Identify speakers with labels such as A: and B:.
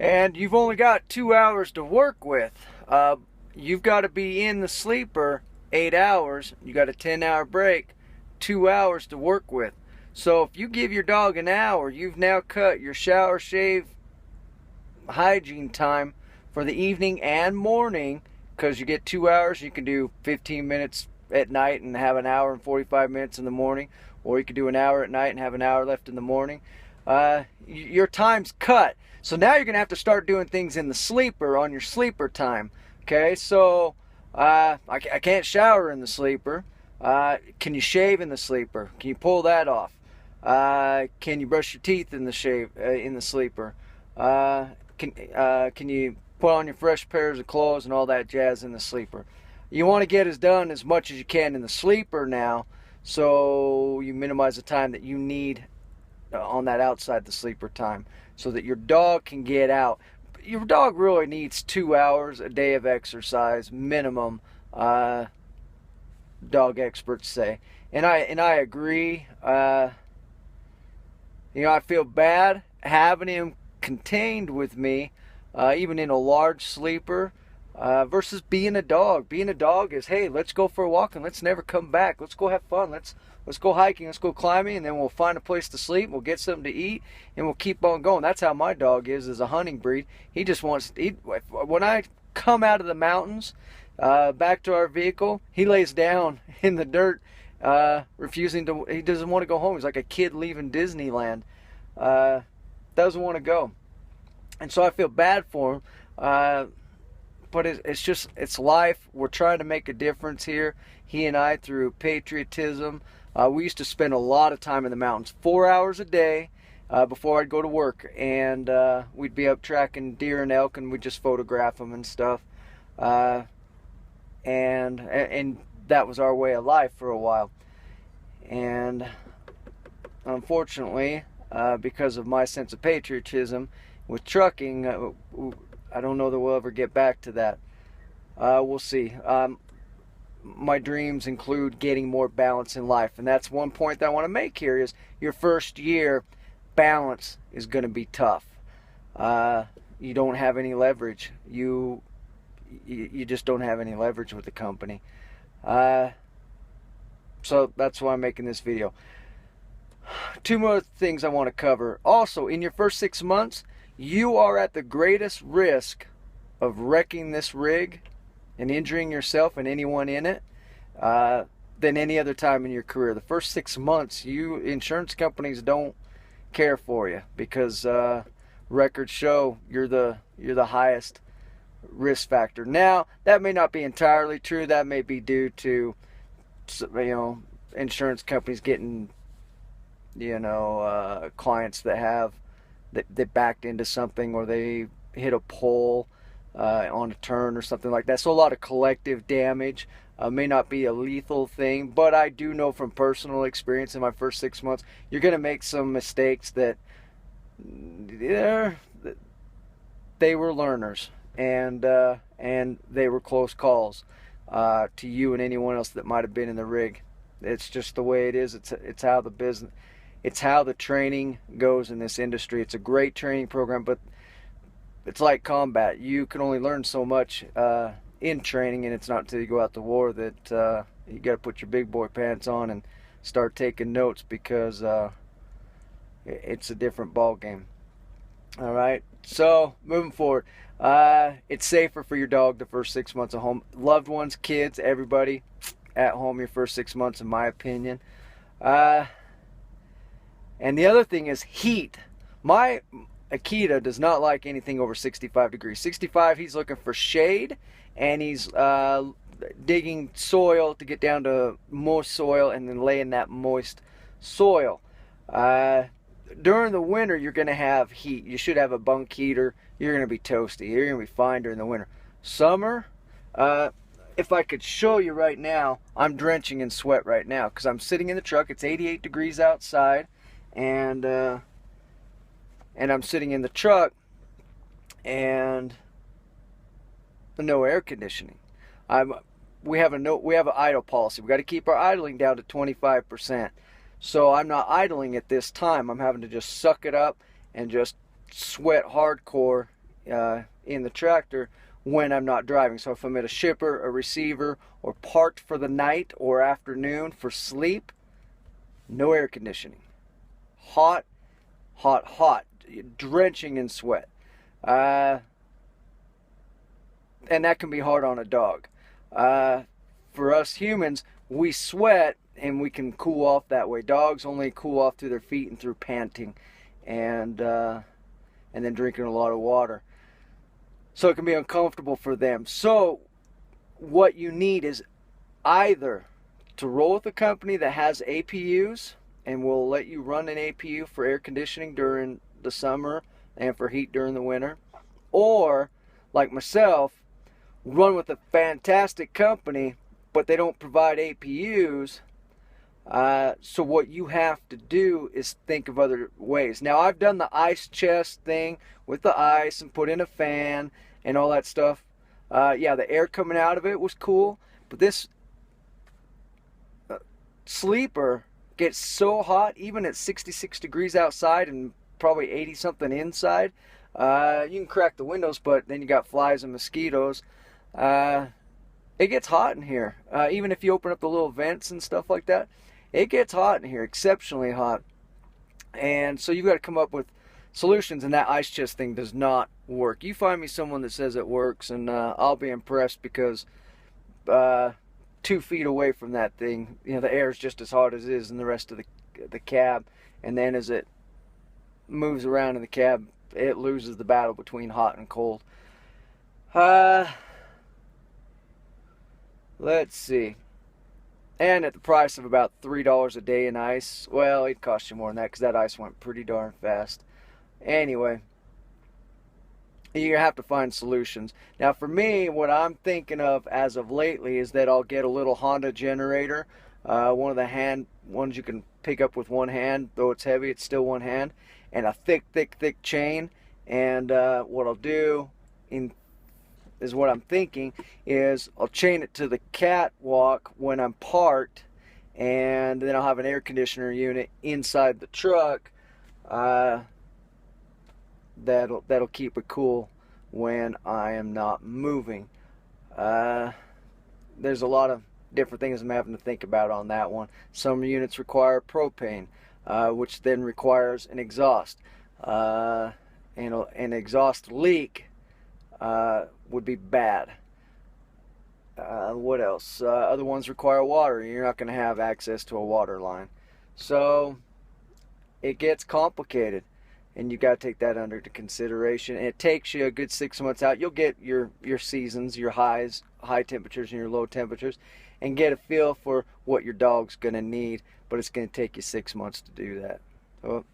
A: and you've only got 2 hours to work with. You've got to be in the sleeper 8 hours. You got a 10-hour break, 2 hours to work with. So if you give your dog an hour, you've now cut your shower, shave, hygiene time for the evening and morning, because you get 2 hours. You can do 15 minutes at night and have an hour and 45 minutes in the morning, or you could do an hour at night and have an hour left in the morning. Your time's cut. So now you're going to have to start doing things in the sleeper on your sleeper time. Okay, so I can't shower in the sleeper. Can you shave in the sleeper? Can you pull that off? Can you brush your teeth in the sleeper? Can you put on your fresh pairs of clothes and all that jazz in the sleeper? You want to get as done as much as you can in the sleeper now, so you minimize the time that you need on that outside the sleeper time, so that your dog can get out. Your dog really needs 2 hours a day of exercise minimum, dog experts say, and I agree. I feel bad having him contained with me, even in a large sleeper, versus being a dog. Being a dog is, hey, let's go for a walk and let's never come back. Let's go have fun. Let's go hiking. Let's go climbing, and then we'll find a place to sleep. We'll get something to eat, and we'll keep on going. That's how my dog is as a hunting breed. He just wants to eat. When I come out of the mountains, back to our vehicle, he lays down in the dirt, refusing to. He doesn't want to go home. He's like a kid leaving Disneyland. Doesn't want to go, and so I feel bad for him. But it's life. We're trying to make a difference here. He and I, through patriotism. We used to spend a lot of time in the mountains, 4 hours a day, before I'd go to work, and we'd be up tracking deer and elk, and we'd just photograph them and stuff. And that was our way of life for a while. And unfortunately, because of my sense of patriotism with trucking, I don't know that we'll ever get back to that. We'll see. My dreams include getting more balance in life, and that's one point that I want to make here is your first year, balance is going to be tough. You don't have any leverage. You just don't have any leverage with the company. So that's why I'm making this video. Two more things I want to cover. Also, in your first 6 months, you are at the greatest risk of wrecking this rig and injuring yourself and anyone in it than any other time in your career. The first 6 months, insurance companies don't care for you, because records show you're the highest risk factor. Now, that may not be entirely true. That may be due to insurance companies getting clients that backed into something, or they hit a pole on a turn or something like that. So a lot of collective damage. May not be a lethal thing, but I do know from personal experience in my first 6 months, you're going to make some mistakes that they were learners, and they were close calls to you and anyone else that might have been in the rig. It's just the way it is. It's how the business. It's how the training goes in this industry. It's a great training program, but it's like combat. You can only learn so much in training, and it's not until you go out to war that you got to put your big boy pants on and start taking notes, because it's a different ball game. All right. So moving forward, it's safer for your dog the first 6 months at home. Loved ones, kids, everybody at home your first 6 months, in my opinion. And the other thing is heat. My Akita does not like anything over 65 degrees. 65, he's looking for shade, and he's digging soil to get down to moist soil and then lay in that moist soil. During the winter, you're going to have heat. You should have a bunk heater. You're going to be toasty. You're going to be fine during the winter. Summer, if I could show you right now, I'm drenching in sweat right now because I'm sitting in the truck. It's 88 degrees outside. And I'm sitting in the truck, and no air conditioning. We have an idle policy. We got to keep our idling down to 25%. So I'm not idling at this time. I'm having to just suck it up and just sweat hardcore in the tractor when I'm not driving. So if I'm at a shipper, a receiver, or parked for the night or afternoon for sleep, no air conditioning. Hot, hot, hot, drenching in sweat. And that can be hard on a dog. For us humans, we sweat and we can cool off that way. Dogs only cool off through their feet and through panting and then drinking a lot of water. So it can be uncomfortable for them. So what you need is either to roll with a company that has APUs and will let you run an APU for air conditioning during the summer and for heat during the winter, or like myself, run with a fantastic company but they don't provide APUs. So what you have to do is think of other ways. Now I've done the ice chest thing with the ice and put in a fan and all that stuff. Yeah, the air coming out of it was cool, but this sleeper gets so hot, even at 66 degrees outside and probably 80 something inside. You can crack the windows, but then you got flies and mosquitoes. It gets hot in here. Even if you open up the little vents and stuff like that, it gets hot in here, exceptionally hot. And so you've got to come up with solutions, and that ice chest thing does not work. You find me someone that says it works, and I'll be impressed, because 2 feet away from that thing, you know, the air is just as hot as it is in the rest of the cab, and then as it moves around in the cab, it loses the battle between hot and cold. Let's see. And at the price of about $3 a day in ice, well, it'd cost you more than that, because that ice went pretty darn fast. Anyway, you have to find solutions. Now for me, what I'm thinking of as of lately is that I'll get a little Honda generator, one of the hand ones you can pick up with one hand, though it's heavy, it's still one hand, and a thick chain. And what I'll do is what I'm thinking is I'll chain it to the catwalk when I'm parked, and then I'll have an air conditioner unit inside the truck that'll keep it cool when I am not moving. There's a lot of different things I'm having to think about on that one. Some units require propane, which then requires an exhaust. And an exhaust leak would be bad. What else? Other ones require water. You're not going to have access to a water line. So it gets complicated, and you got to take that under consideration. And it takes you a good 6 months out. You'll get your seasons, your high temperatures and your low temperatures, and get a feel for what your dog's going to need. But it's going to take you 6 months to do that. So,